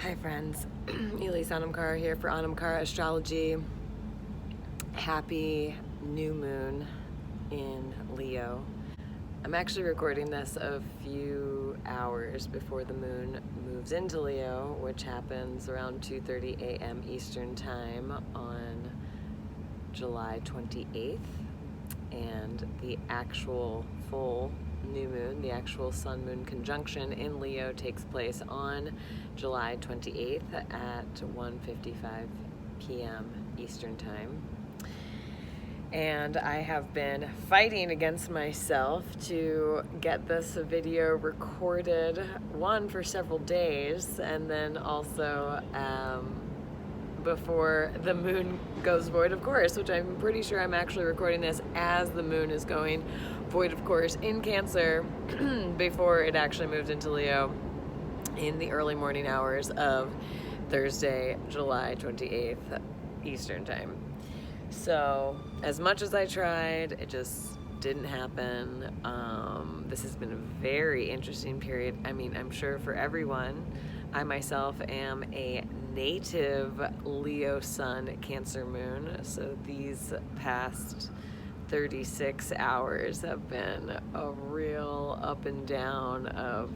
Hi friends, Elise Anmchara here for Anmchara Astrology. Happy new moon in Leo. I'm actually recording this a few hours before the moon moves into Leo, which happens around 2:30 a.m. Eastern Time on July 28th. And the actual full new moon, the actual sun-moon conjunction in Leo takes place on July 28th at 1:55 p.m. Eastern Time. And I have been fighting against myself to get this video recorded, one, for several days, and then also before the moon goes void of course, which I'm pretty sure I'm actually recording this as the moon is going void of course in Cancer before it actually moves into Leo in the early morning hours of Thursday, July 28th Eastern Time. So as much as I tried, it just didn't happen. This has been a very interesting period. I mean, I'm sure for everyone. I myself am a native Leo sun, Cancer moon, so these past 36 hours have been a real up and down of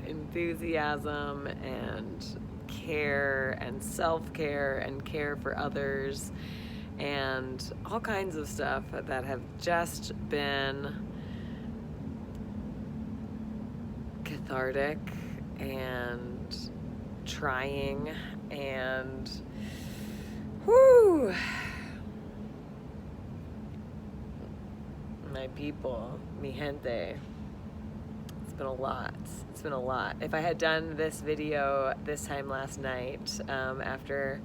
enthusiasm and care and self-care and care for others and all kinds of stuff that have just been cathartic and trying and whoo, my people, mi gente. It's been a lot. It's been a lot. If I had done this video this time last night, after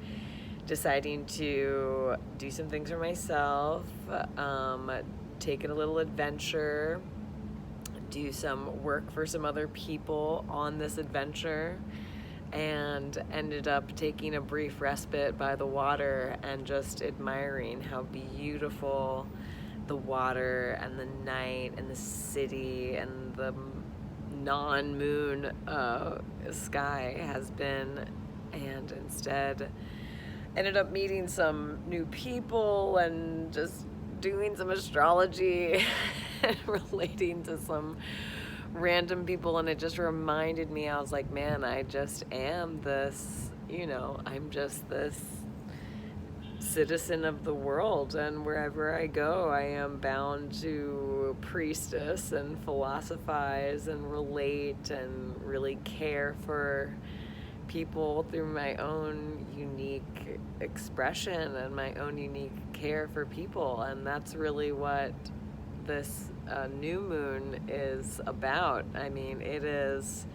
deciding to do some things for myself, take it a little adventure, do some work for some other people on this adventure, and ended up taking a brief respite by the water and just admiring how beautiful the water and the night and the city and the non-moon sky has been, and instead ended up meeting some new people and just doing some astrology and relating to some random people, and it just reminded me, I was like, man, I just am this, I'm just this citizen of the world, and wherever I go, I am bound to priestess and philosophize and relate and really care for people through my own unique expression and my own unique care for people. And that's really what this new moon is about. I mean, it is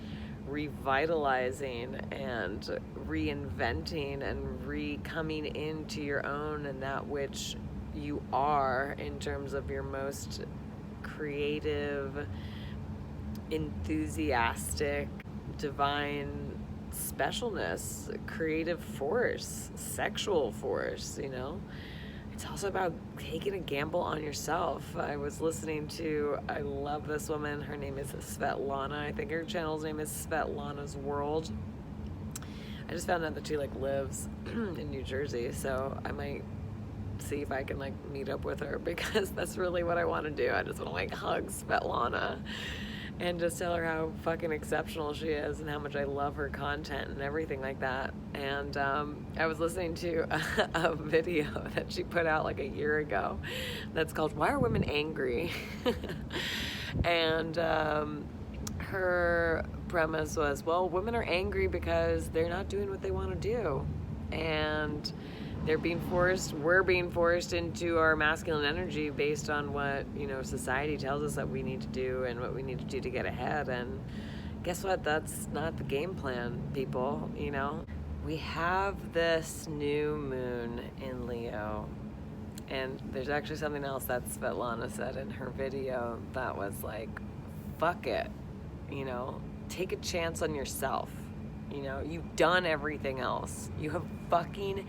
revitalizing and reinventing and coming into your own and that which you are in terms of your most creative, enthusiastic, divine specialness, creative force, sexual force, It's also about taking a gamble on yourself. I was listening to, I love this woman, her name is Svetlana, I think her channel's name is Svetlana's World. I just found out that she lives in New Jersey, so I might see if I can meet up with her, because that's really what I want to do. I just want to hug Svetlana and just tell her how fucking exceptional she is and how much I love her content and everything like that. And I was listening to a video that she put out a year ago that's called "Why Are Women Angry?" And her premise was, well, women are angry because they're not doing what they want to do, and we're being forced into our masculine energy based on what, society tells us that we need to do and what we need to do to get ahead. And guess what? That's not the game plan, people, We have this new moon in Leo, and there's actually something else that Svetlana said in her video that was fuck it, take a chance on yourself. You've done everything else. You have fucking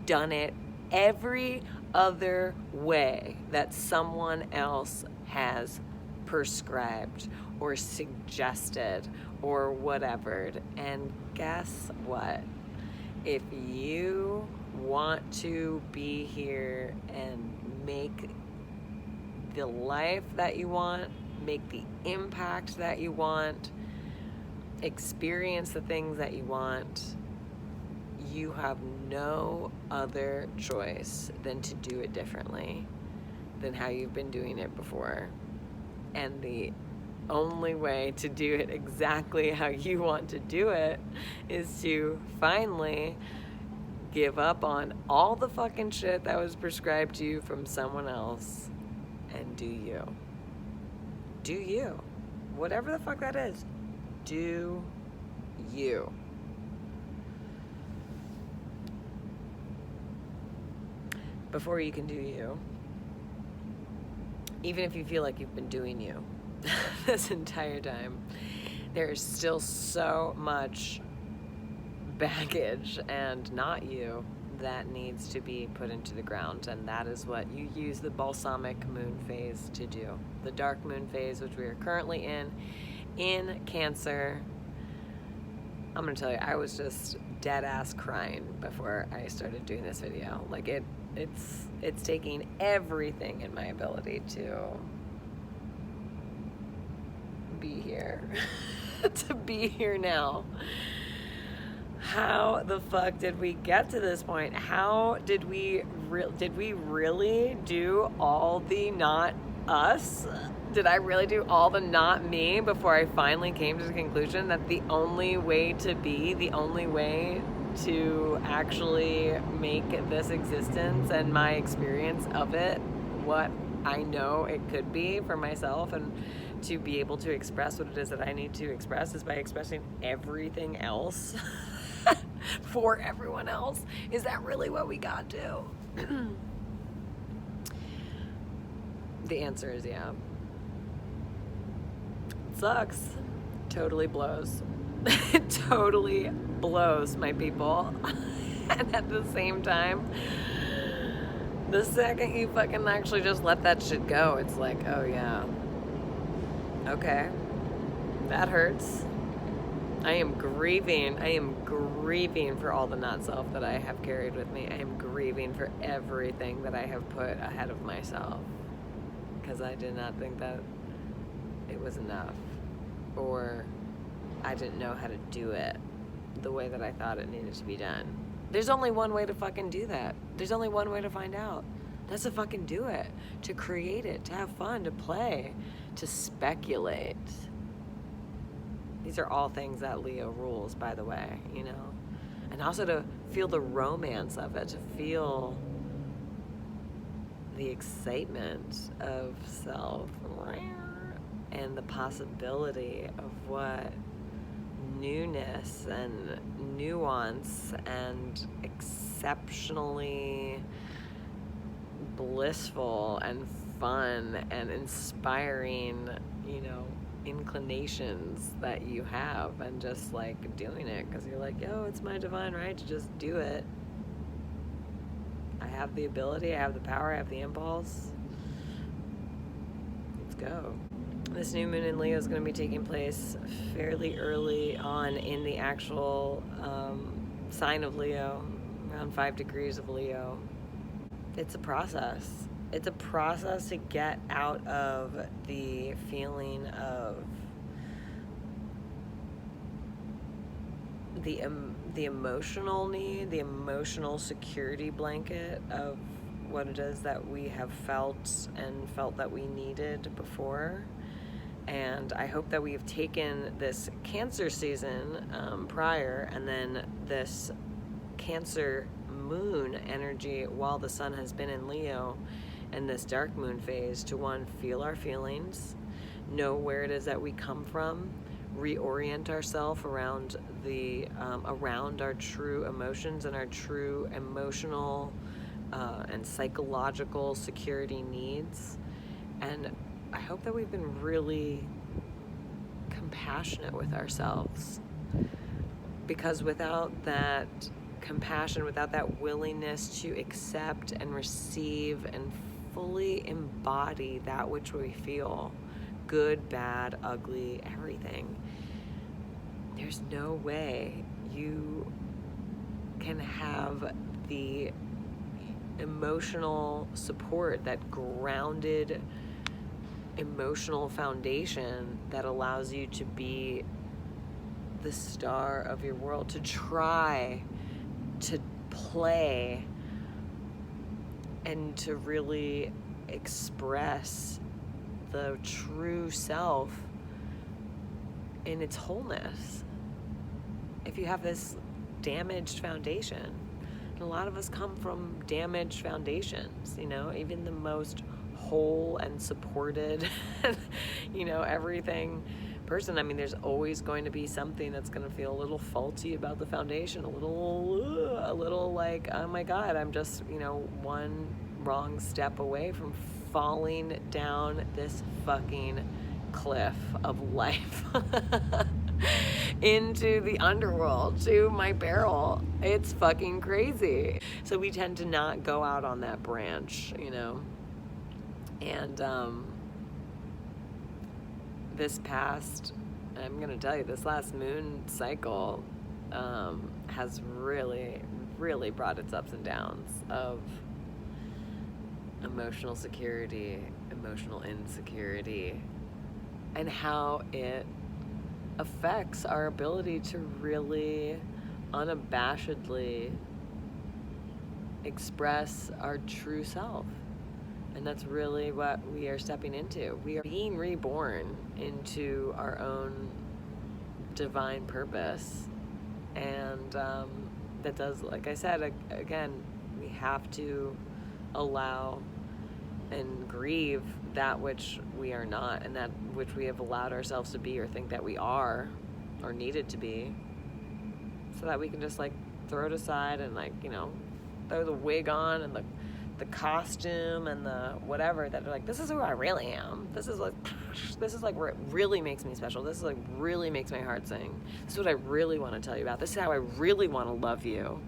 done it every other way that someone else has prescribed or suggested or whatever. And guess what? If you want to be here and make the life that you want, make the impact that you want, experience the things that you want, you have no other choice than to do it differently than how you've been doing it before. And the only way to do it exactly how you want to do it is to finally give up on all the fucking shit that was prescribed to you from someone else and do you. Do you. Whatever the fuck that is. Do you. Before you can do you, even if you feel like you've been doing you this entire time, there's still so much baggage and not you that needs to be put into the ground, and that is what you use the balsamic moon phase to do. The dark moon phase, which we are currently in Cancer. I'm gonna tell you, I was just dead ass crying before I started doing this video. Like it's taking everything in my ability to be here, to be here now. How the fuck did we get to this point? How did we really do all the not us? Did I really do all the not me before I finally came to the conclusion that the only way to be, the only way to actually make this existence and my experience of it what I know it could be for myself, and to be able to express what it is that I need to express, is by expressing everything else for everyone else? Is that really what we got to? The answer is yeah. It sucks. Totally blows. It totally blows, my people. And at the same time, the second you fucking actually just let that shit go, it's like, oh yeah, okay, that hurts. I am grieving for all the not self that I have carried with me. I am grieving for everything that I have put ahead of myself, because I did not think that it was enough, or I didn't know how to do it the way that I thought it needed to be done. There's only one way to fucking do that. There's only one way to find out. That's to fucking do it, to create it, to have fun, to play, to speculate. These are all things that Leo rules, by the way, you know? And also to feel the romance of it, to feel the excitement of self and the possibility of what newness and nuance and exceptionally blissful and fun and inspiring, you know, inclinations that you have, and just like doing it because you're like, yo, it's my divine right to just do it. I have the ability, I have the power, I have the impulse. Let's go. This new moon in Leo is going to be taking place fairly early on in the actual sign of Leo, around 5 degrees of Leo. It's a process. It's a process to get out of the feeling of the emotional need, the emotional security blanket of what it is that we have felt and felt that we needed before. And I hope that we've taken this Cancer season prior, and then this Cancer moon energy while the sun has been in Leo, and this dark moon phase, to one, feel our feelings, know where it is that we come from, reorient ourselves around the around our true emotions and our true emotional and psychological security needs. And I hope that we've been really compassionate with ourselves, because without that compassion, without that willingness to accept and receive and fully embody that which we feel, good, bad, ugly, everything. There's no way you can have the emotional support, that grounded emotional foundation that allows you to be the star of your world, to try to play and to really express the true self in its wholeness. If you have this damaged foundation, and a lot of us come from damaged foundations, you know, even the most whole and supported, you know, everything person. I mean, there's always going to be something that's going to feel a little faulty about the foundation, a little like, oh my God, I'm just, you know, one wrong step away from falling down this fucking cliff of life into the underworld, to my barrel. It's fucking crazy. So we tend to not go out on that branch, you know. And this past, I'm gonna tell you, this last moon cycle has really, really brought its ups and downs of emotional security, emotional insecurity, and how it affects our ability to really unabashedly express our true self. And that's really what we are stepping into. We are being reborn into our own divine purpose. And that does, like I said, again, we have to allow and grieve that which we are not, and that which we have allowed ourselves to be or think that we are or needed to be, so that we can just like throw it aside and, like, you know, throw the wig on and the costume and the whatever, that are like, this is who I really am. This is like where it really makes me special. This is like really makes my heart sing. This is what I really want to tell you about. This is how I really want to love you.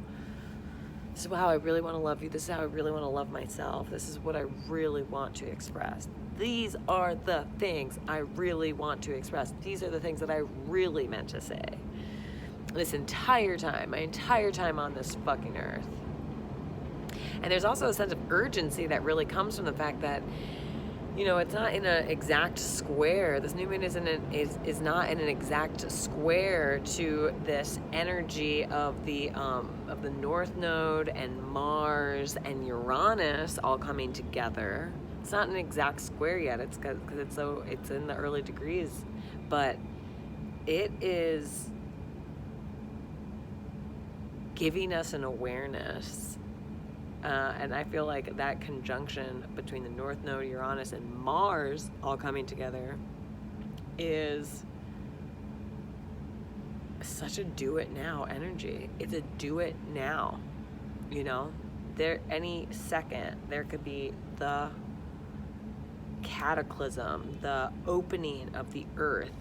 This is how I really want to love you. This is how I really want to love myself. This is what I really want to express. These are the things I really want to express. These are the things that I really meant to say this entire time, my entire time on this fucking earth. And there's also a sense of urgency that really comes from the fact that, you know, it's not in an exact square. This new moon is not in an exact square to this energy of the North Node and Mars and Uranus all coming together. It's not an exact square yet. It's because it's in the early degrees, but it is giving us an awareness. And I feel like that conjunction between the North Node, Uranus, and Mars all coming together is such a do it now energy. It's a do it now, you know? There, any second, there could be the cataclysm, the opening of the earth,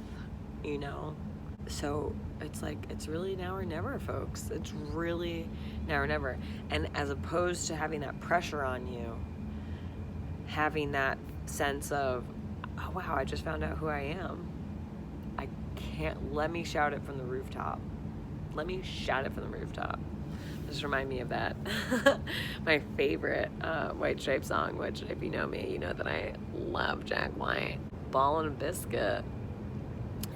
you know? So it's like, it's really now or never, folks. It's really now or never. And as opposed to having that pressure on you, having that sense of, oh wow, I just found out who I am. I can't, let me shout it from the rooftop. Let me shout it from the rooftop. Just remind me of that. My favorite White Stripe song, which if you know me, you know that I love Jack White. Ball and a Biscuit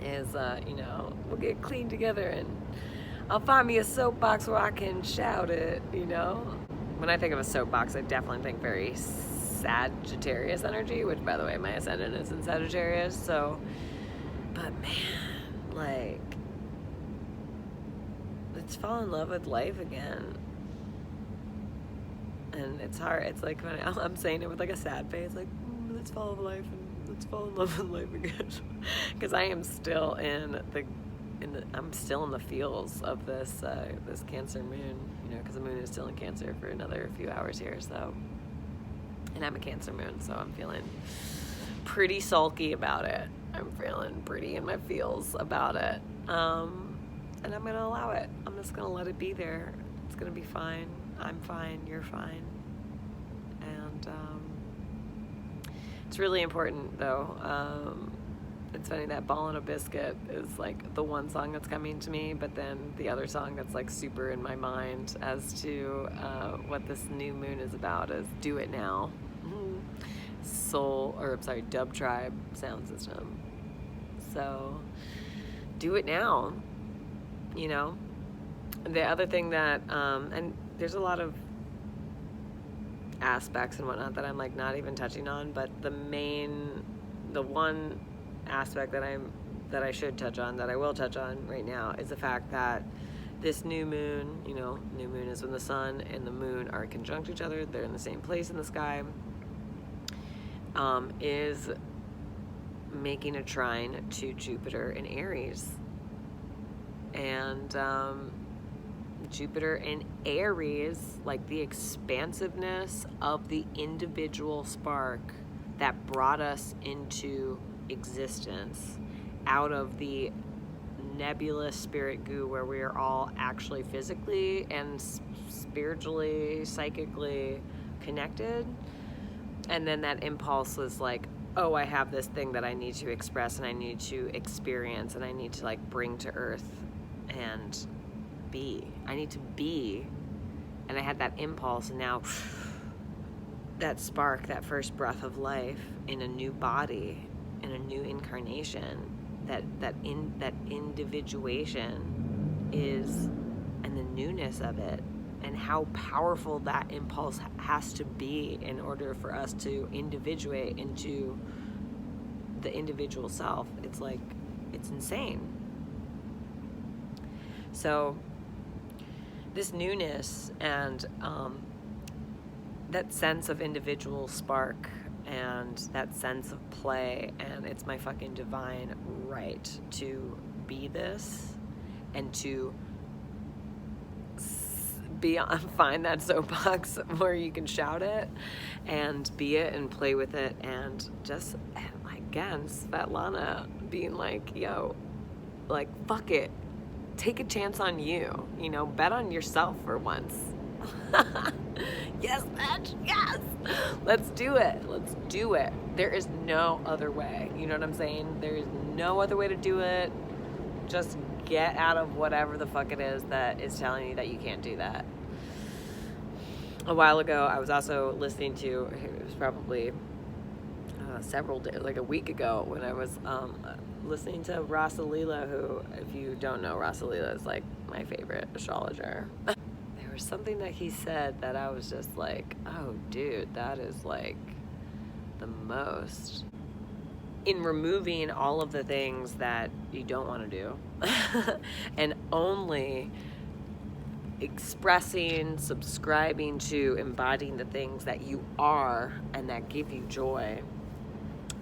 is, you know, we'll get clean together and I'll find me a soapbox where I can shout it, you know? When I think of a soapbox, I definitely think very Sagittarius energy, which, by the way, my ascendant is in Sagittarius, so, but man, like, let's fall in love with life again. And it's hard. It's like, when I'm saying it with like a sad face, like, let's fall in life and let's fall in love with life again. Because I am still I'm still in the feels of this this Cancer moon, you know, because the moon is still in Cancer for another few hours here, so, and I'm a Cancer moon, so I'm feeling pretty sulky about it. I'm feeling pretty in my feels about it, and I'm gonna allow it. I'm just gonna let it be there. It's gonna be fine. I'm fine. You're fine. And it's really important, though, It's funny that Ball and a Biscuit is like the one song that's coming to me, but then the other song that's like super in my mind as to what this new moon is about is Do It Now. Dub Tribe sound system. So do it now, you know. The other thing that, and there's a lot of aspects and whatnot that I'm like not even touching on, but the one aspect that I should touch on, that I will touch on right now, is the fact that this new moon, you know, new moon is when the sun and the moon are conjunct each other, they're in the same place in the sky, is making a trine to Jupiter in Aries. And Jupiter in Aries, like the expansiveness of the individual spark that brought us into existence out of the nebulous spirit goo where we are all actually physically and spiritually, psychically connected. And then that impulse was like, oh, I have this thing that I need to express and I need to experience and I need to like bring to earth and be. I need to be. And I had that impulse, and now that spark, that first breath of life in a new body, in a new incarnation, that individuation is, and the newness of it, and how powerful that impulse has to be in order for us to individuate into the individual self. It's like, it's insane. So this newness and that sense of individual spark and that sense of play, and it's my fucking divine right to be this and to find that soapbox where you can shout it and be it and play with it, and just, again, Svetlana being like, yo, like, fuck it, take a chance on you, you know, bet on yourself for once. Yes, bitch, yes, let's do it, there is no other way, you know what I'm saying? There is no other way to do it. Just get out of whatever the fuck it is that is telling you that you can't do that. A while ago, I was also listening to, it was probably several days, like a week ago, when I was listening to Rasalila, who, if you don't know, Rasalila is like my favorite astrologer. There was something that he said that I was just like, oh dude, that is like the most. In removing all of the things that you don't want to do and only expressing, subscribing to, embodying the things that you are and that give you joy,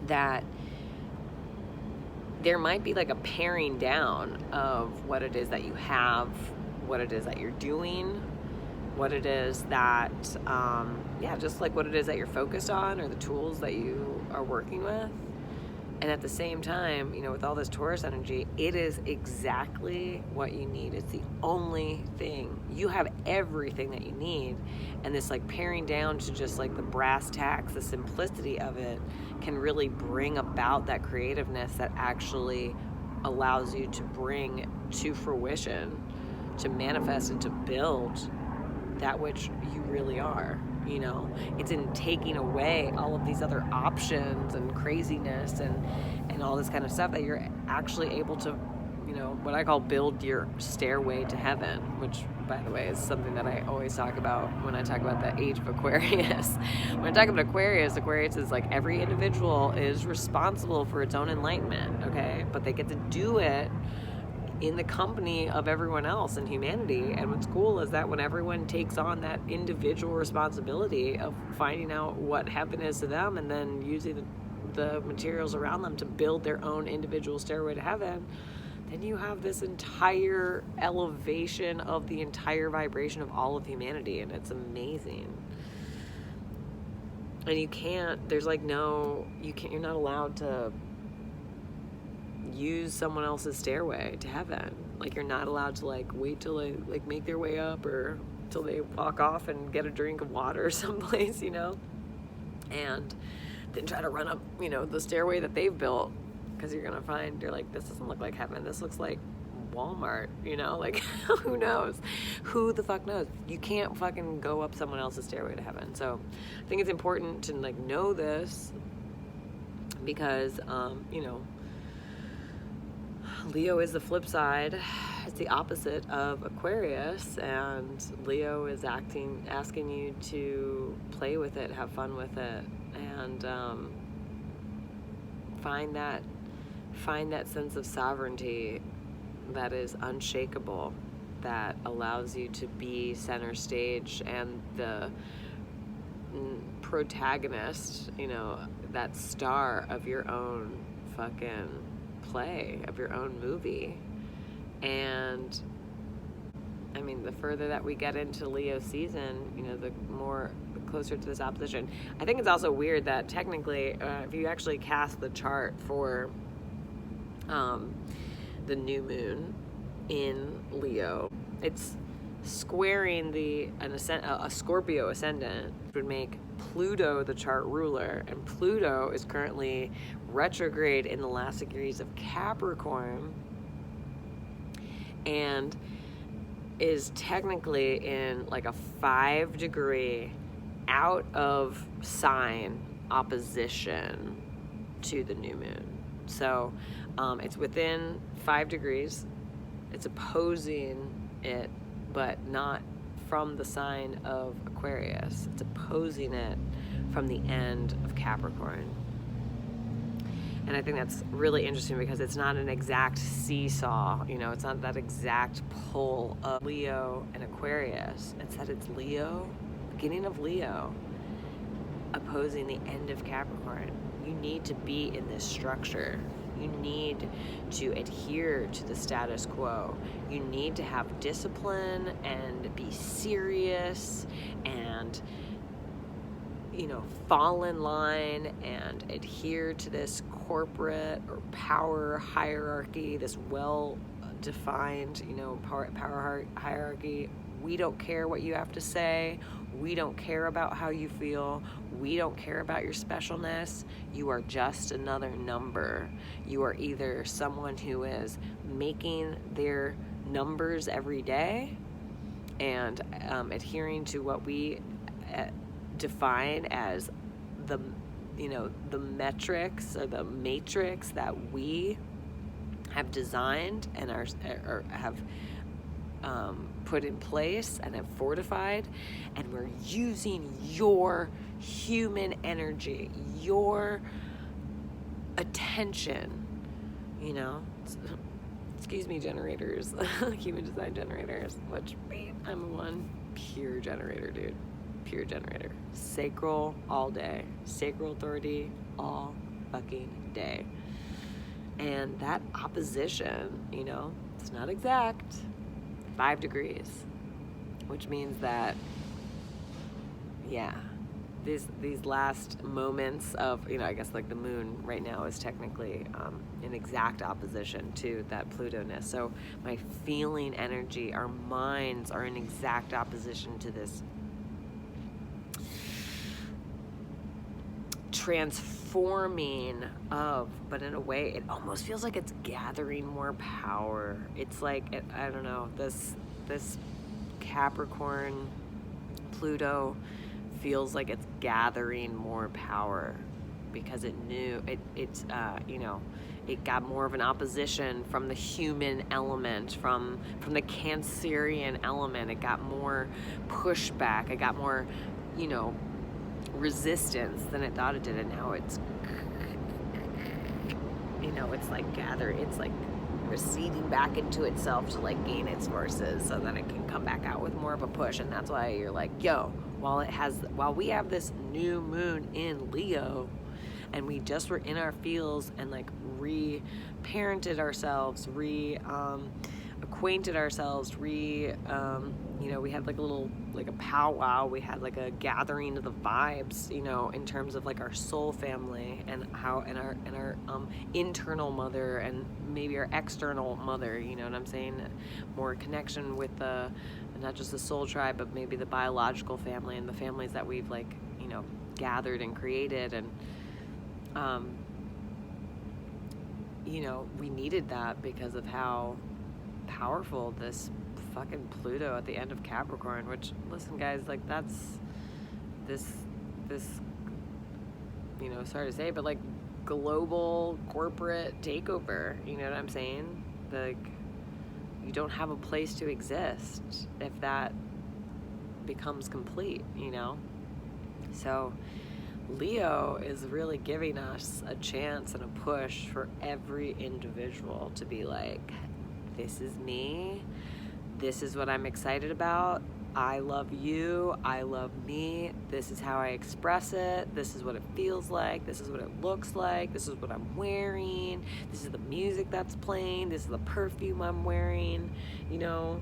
that there might be like a paring down of what it is that you have, what it is that you're doing, what it is that, just like what it is that you're focused on or the tools that you are working with. And at the same time, you know, with all this Taurus energy, it is exactly what you need. It's the only thing. You have everything that you need. And this like paring down to just like the brass tacks, the simplicity of it can really bring about that creativeness that actually allows you to bring to fruition, to manifest and to build that which you really are. You know, it's in taking away all of these other options and craziness and all this kind of stuff that you're actually able to, you know, what I call build your stairway to heaven, which, by the way, is something that I always talk about when I talk about the age of Aquarius. When I talk about Aquarius is like every individual is responsible for its own enlightenment, okay? But they get to do it in the company of everyone else in humanity. And what's cool is that when everyone takes on that individual responsibility of finding out what heaven is to them and then using the materials around them to build their own individual stairway to heaven, then you have this entire elevation of the entire vibration of all of humanity, and it's amazing. And you're not allowed to use someone else's stairway to heaven. Like, you're not allowed to like wait till they like make their way up or till they walk off and get a drink of water someplace, you know, and then try to run up, you know, the stairway that they've built because you're gonna find, you're like, this doesn't look like heaven, this looks like Walmart, you know, like who knows? Who the fuck knows? You can't fucking go up someone else's stairway to heaven. So I think it's important to like know this, because you know, Leo is the flip side. It's the opposite of Aquarius, and Leo is asking you to play with it, have fun with it, and find that sense of sovereignty that is unshakable, that allows you to be center stage and the protagonist, you know, that star of your own fucking play, of your own movie. And I mean, the further that we get into Leo season, you know, the closer to this opposition. I think it's also weird that technically, if you actually cast the chart for the new moon in Leo, it's squaring a Scorpio ascendant, which would make Pluto the chart ruler, and Pluto is currently retrograde in the last degrees of Capricorn and is technically in like a 5-degree out of sign opposition to the new moon. So it's within 5 degrees, it's opposing it, but not from the sign of Aquarius. It's opposing it from the end of Capricorn. And I think that's really interesting because it's not an exact seesaw, you know, it's not that exact pull of Leo and Aquarius. It's that it's Leo, beginning of Leo, opposing the end of Capricorn. You need to be in this structure. You need to adhere to the status quo. You need to have discipline and be serious and, you know, fall in line and adhere to this corporate or power hierarchy, this well-defined, you know, power hierarchy. We don't care what you have to say. We don't care about how you feel. We don't care about your specialness. You are just another number. You are either someone who is making their numbers every day and adhering to what we define as the, you know, the metrics or the matrix that we have designed and have put in place and have fortified, and we're using your human energy, your attention, you know. Excuse me, generators, human design generators, which I'm one pure generator, dude. Pure generator. Sacral all day. Sacral authority all fucking day. And that opposition, you know, it's not exact. 5 degrees, which means that, yeah, these last moments of, you know, I guess like the moon right now is technically in exact opposition to that Pluto-ness. So my feeling energy, our minds are in exact opposition to this transforming of, but in a way it almost feels like it's gathering more power. It's like, I don't know, this Capricorn Pluto feels like it's gathering more power because it knew it's you know, it got more of an opposition from the human element, from the Cancerian element. It got more pushback, it got more, you know, resistance than it thought it did, and now it's, you know, it's like gathering, it's like receding back into itself to like gain its forces so then it can come back out with more of a push. And that's why you're like, yo, while we have this new moon in Leo and we just were in our fields and like re-parented ourselves, acquainted ourselves, you know, we had like a little, like a powwow, we had like a gathering of the vibes, you know, in terms of like our soul family and how, and our internal mother and maybe our external mother, you know what I'm saying? More connection with the, not just the soul tribe, but maybe the biological family and the families that we've like, you know, gathered and created. And you know, we needed that because of how powerful this fucking Pluto at the end of Capricorn, which, listen guys, like that's this, you know, sorry to say, but like global corporate takeover, you know what I'm saying? Like, you don't have a place to exist if that becomes complete, you know? So Leo is really giving us a chance and a push for every individual to be like, this is me, this is what I'm excited about, I love you, I love me, this is how I express it, this is what it feels like, this is what it looks like, this is what I'm wearing, this is the music that's playing, this is the perfume I'm wearing, you know,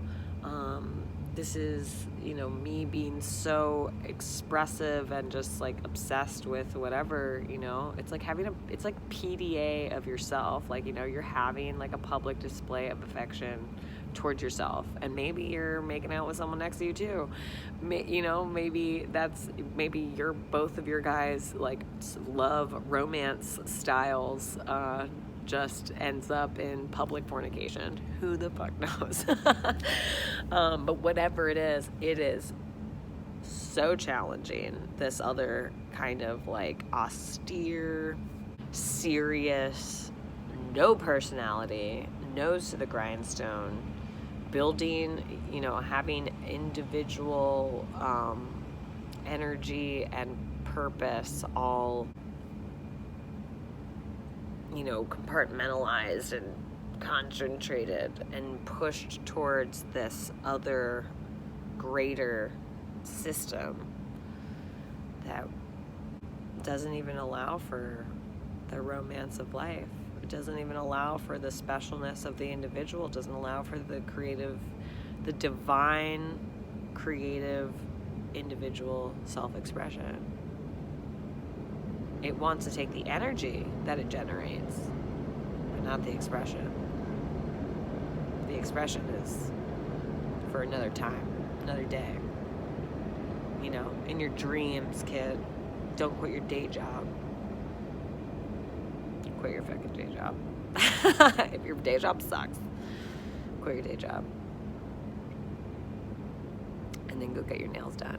this is, you know, me being so expressive and just like obsessed with whatever, you know, it's like having it's like PDA of yourself, like, you know, you're having like a public display of affection towards yourself, and maybe you're making out with someone next to you too, you know, maybe you're both of your guys like love romance styles just ends up in public fornication. Who the fuck knows? But whatever it is so challenging, this other kind of like austere, serious, no personality, nose to the grindstone, building, you know, having individual energy and purpose all, you know, compartmentalized and concentrated and pushed towards this other greater system that doesn't even allow for the romance of life. It doesn't even allow for the specialness of the individual. It doesn't allow for the creative, the divine, creative, individual self-expression. It wants to take the energy that it generates, but not the expression. The expression is for another time, another day. You know, in your dreams, kid, don't quit your day job. Quit your fucking day job. If your day job sucks, quit your day job. And then go get your nails done.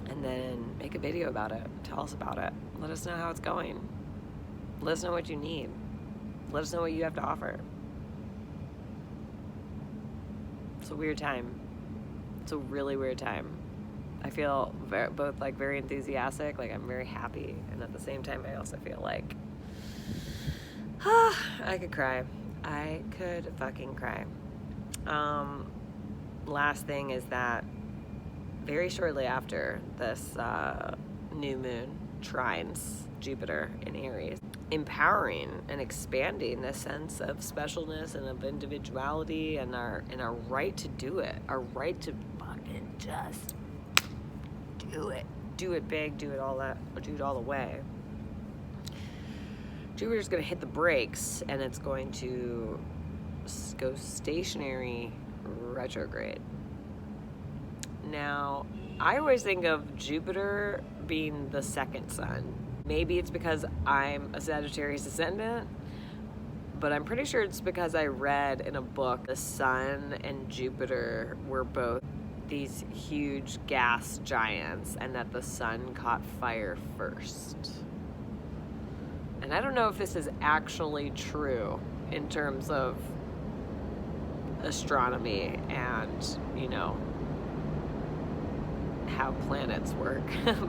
And then make a video about it. Tell us about it. Let us know how it's going. Let us know what you need. Let us know what you have to offer. It's a weird time. It's a really weird time. I feel both like very enthusiastic, like I'm very happy, and at the same time I also feel like I could cry. I could fucking cry. Last thing is that very shortly after this new moon trines Jupiter in Aries, empowering and expanding the sense of specialness and of individuality and our right to do it, our right to fucking just do it big, do it all the way. Jupiter's going to hit the brakes, and it's going to go stationary retrograde. Now, I always think of Jupiter being the second sun. Maybe it's because I'm a Sagittarius ascendant, but I'm pretty sure it's because I read in a book the sun and Jupiter were both these huge gas giants, and that the sun caught fire first. And I don't know if this is actually true in terms of astronomy and, you know, how planets work.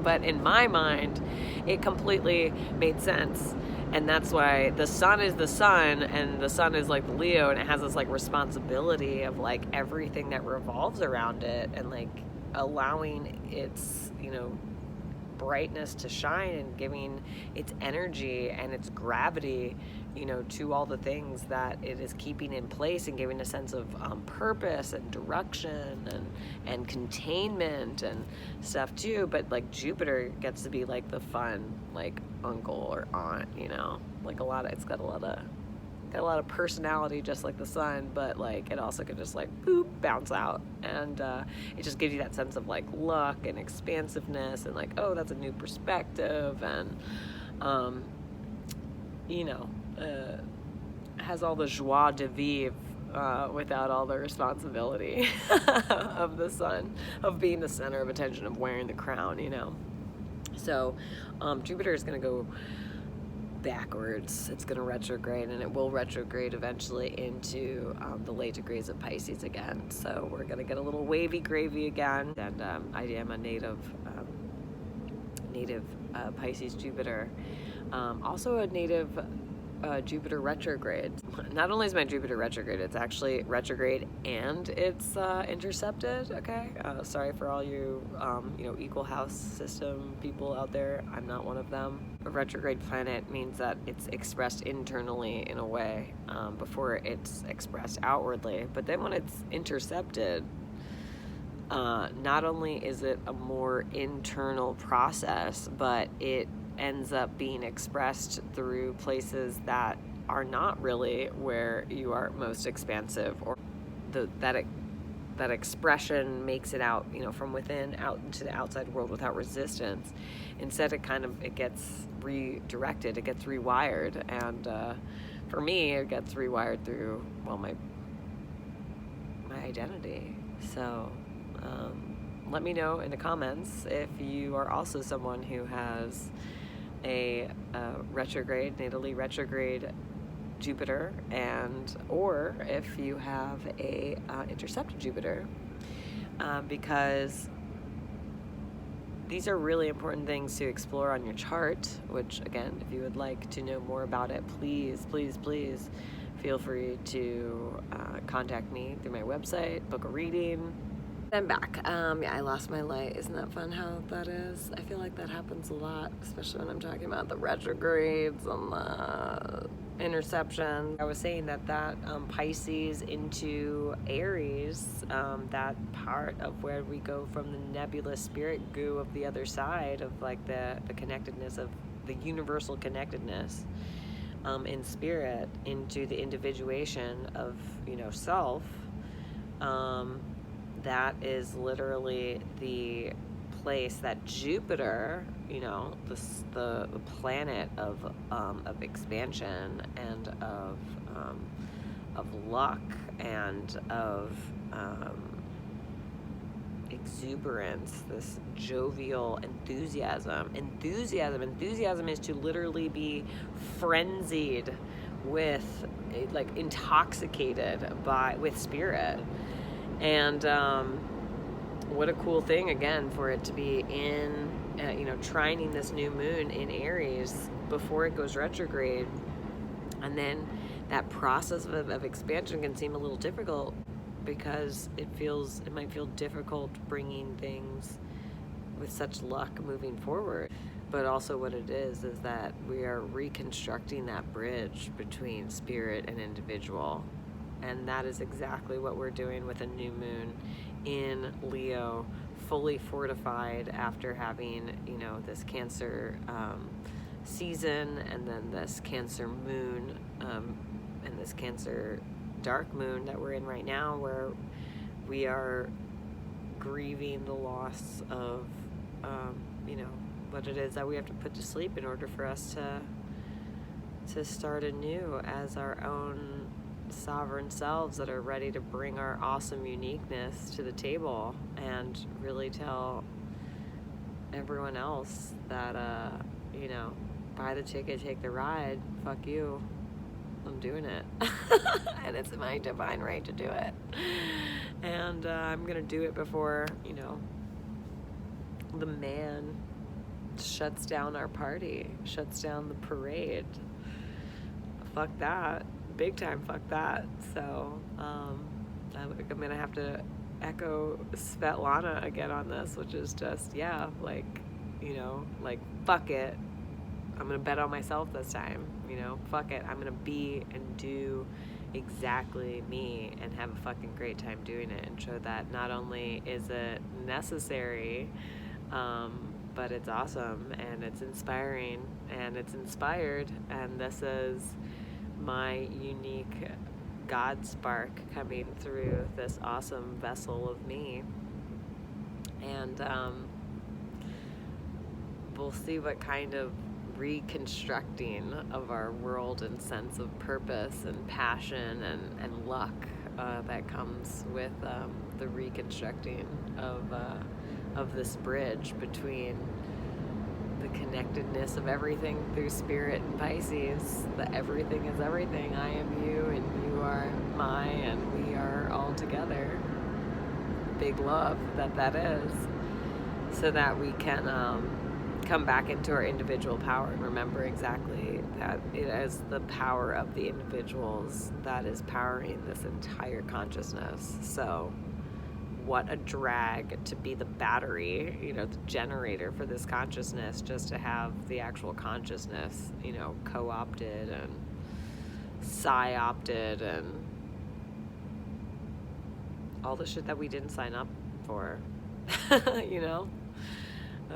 But in my mind, it completely made sense. And that's why the sun is the sun, and the sun is like the Leo, and it has this like responsibility of like everything that revolves around it, and like allowing its, you know, brightness to shine and giving its energy and its gravity, you know, to all the things that it is keeping in place, and giving a sense of purpose and direction and containment and stuff too. But like Jupiter gets to be like the fun like uncle or aunt, you know, like it's got a lot of personality, just like the sun, but like it also could just like boop, bounce out, and it just gives you that sense of like luck and expansiveness, and like, oh, that's a new perspective, and you know, has all the joie de vivre without all the responsibility of the sun, of being the center of attention, of wearing the crown, you know. So Jupiter is going to go backwards. It's going to retrograde, and it will retrograde eventually into the late degrees of Pisces again. So we're going to get a little wavy gravy again. And I am a native Pisces Jupiter. Also a native Jupiter retrograde. Not only is my Jupiter retrograde, it's actually retrograde and it's intercepted. Okay, sorry for all you equal house system people out there. I'm not one of them. A retrograde planet means that it's expressed internally in a way before it's expressed outwardly. But then when it's intercepted, not only is it a more internal process, but it ends up being expressed through places that are not really where you are most expansive, or that expression makes it out, from within out into the outside world without resistance. Instead, it gets redirected, it gets rewired, and for me, it gets rewired through my identity. So let me know in the comments if you are also someone who has a natally retrograde Jupiter, or if you have a intercepted Jupiter, because these are really important things to explore on your chart, which, again, if you would like to know more about it, please feel free to contact me through my website, book a reading. I'm back. I lost my light. Isn't that fun how that is? I feel like that happens a lot, especially when I'm talking about the retrogrades and the interception. I was saying that Pisces into Aries, that part of where we go from the nebulous spirit goo of the other side of like the connectedness of the universal connectedness in spirit into the individuation of self. That is literally the place that Jupiter, the planet of expansion and of luck and of exuberance, this jovial enthusiasm. Enthusiasm is to literally be frenzied with, like, intoxicated with spirit. And what a cool thing, again, for it to be in, trining this new moon in Aries before it goes retrograde. And then that process of expansion can seem a little difficult because it might feel difficult bringing things with such luck moving forward. But also what it is that we are reconstructing that bridge between spirit and individual. And that is exactly what we're doing with a new moon in Leo, fully fortified after having, this Cancer season, and then this Cancer moon, and this Cancer dark moon that we're in right now, where we are grieving the loss of, what it is that we have to put to sleep in order for us to start anew as our own sovereign selves that are ready to bring our awesome uniqueness to the table and really tell everyone else that buy the ticket, take the ride, fuck you, I'm doing it. And it's my divine right to do it, and I'm gonna do it before the man shuts down our party, shuts down the parade. Fuck that. Big time, fuck that. So I'm gonna have to echo Svetlana again on this, which is just, fuck it. I'm gonna bet on myself this time. Fuck it. I'm gonna be and do exactly me and have a fucking great time doing it, and show that not only is it necessary, but it's awesome and it's inspiring and it's inspired, and this is my unique God spark coming through this awesome vessel of me. And we'll see what kind of reconstructing of our world and sense of purpose and passion and luck that comes with the reconstructing of this bridge between the connectedness of everything through spirit and Pisces, that everything is everything. I am you and you are my, and we are all together. Big love that is, so that we can come back into our individual power and remember exactly that it is the power of the individuals that is powering this entire consciousness. So what a drag to be the battery, the generator for this consciousness, just to have the actual consciousness, co-opted and psy-opted and all the shit that we didn't sign up for.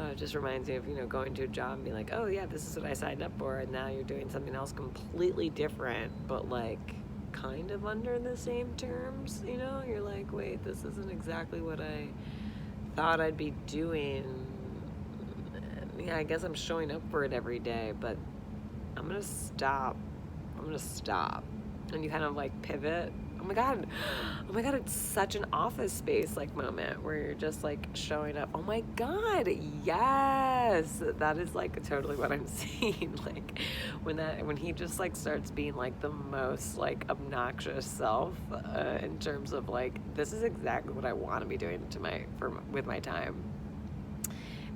It just reminds me of, going to a job and being like, oh yeah, this is what I signed up for, and now you're doing something else completely different, but like kind of under the same terms, you're like, wait, this isn't exactly what I thought I'd be doing. Yeah, I guess I'm showing up for it every day, but I'm gonna stop. And you kind of like pivot. Oh my god, it's such an Office Space like moment where you're just like showing up. Oh my god, yes, that is like totally what I'm seeing. Like when he just like starts being like the most like obnoxious self in terms of like, this is exactly what I want to be doing with my time.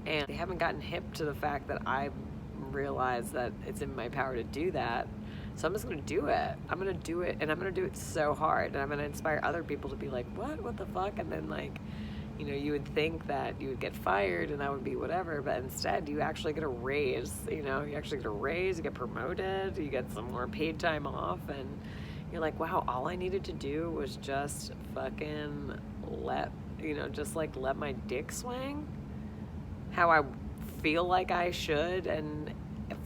And they haven't gotten hip to the fact that I realize that it's in my power to do that. So I'm just going to do it. I'm going to do it, and I'm going to do it so hard, and I'm going to inspire other people to be like, what the fuck? And then like, you would think that you would get fired and that would be whatever, but instead you actually get a raise, you actually get a raise, you get promoted, you get some more paid time off, and you're like, wow, all I needed to do was just fucking let my dick swing how I feel like I should and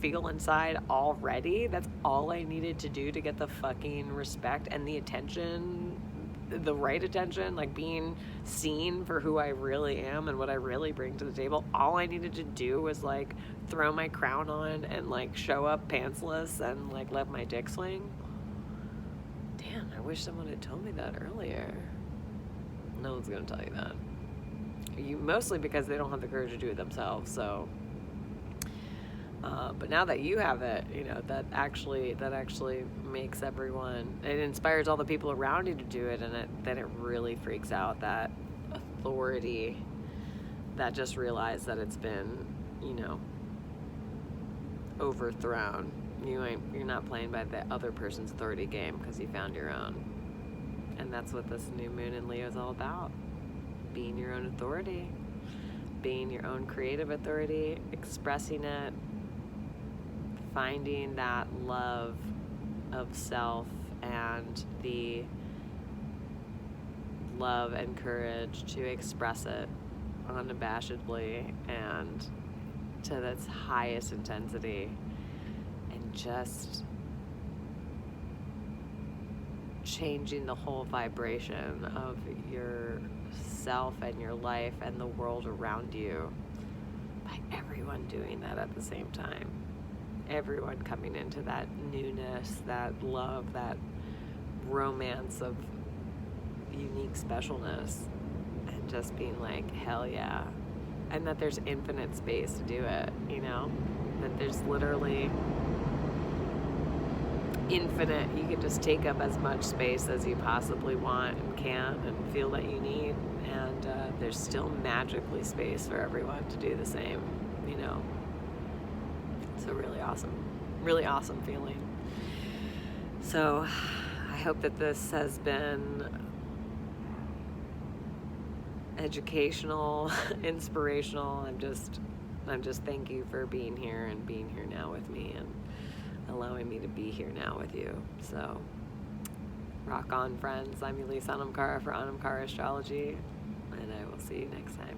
feel inside already. That's all I needed to do to get the fucking respect and the attention, the right attention, like being seen for who I really am and what I really bring to the table. All I needed to do was like throw my crown on and like show up pantsless and like let my dick swing. Damn, I wish someone had told me that earlier. No one's gonna tell you that. Mostly because they don't have the courage to do it themselves. So but now that you have it, that actually makes everyone, it inspires all the people around you to do it, and then it really freaks out that authority that just realized that it's been, overthrown. You're not playing by the other person's authority game because you found your own. And that's what this new moon in Leo is all about. Being your own authority, being your own creative authority, expressing it, finding that love of self and the love and courage to express it unabashedly and to its highest intensity, and just changing the whole vibration of yourself and your life and the world around you by everyone doing that at the same time. Everyone coming into that newness, that love, that romance of unique specialness, and just being like, hell yeah. And that there's infinite space to do it, that there's literally infinite, you can just take up as much space as you possibly want and can and feel that you need, and there's still magically space for everyone to do the same, It's a really awesome feeling. So I hope that this has been educational, inspirational. I'm just thank you for being here and being here now with me and allowing me to be here now with you. So rock on, friends. I'm Elise Anmchara for Anmchara Astrology, and I will see you next time.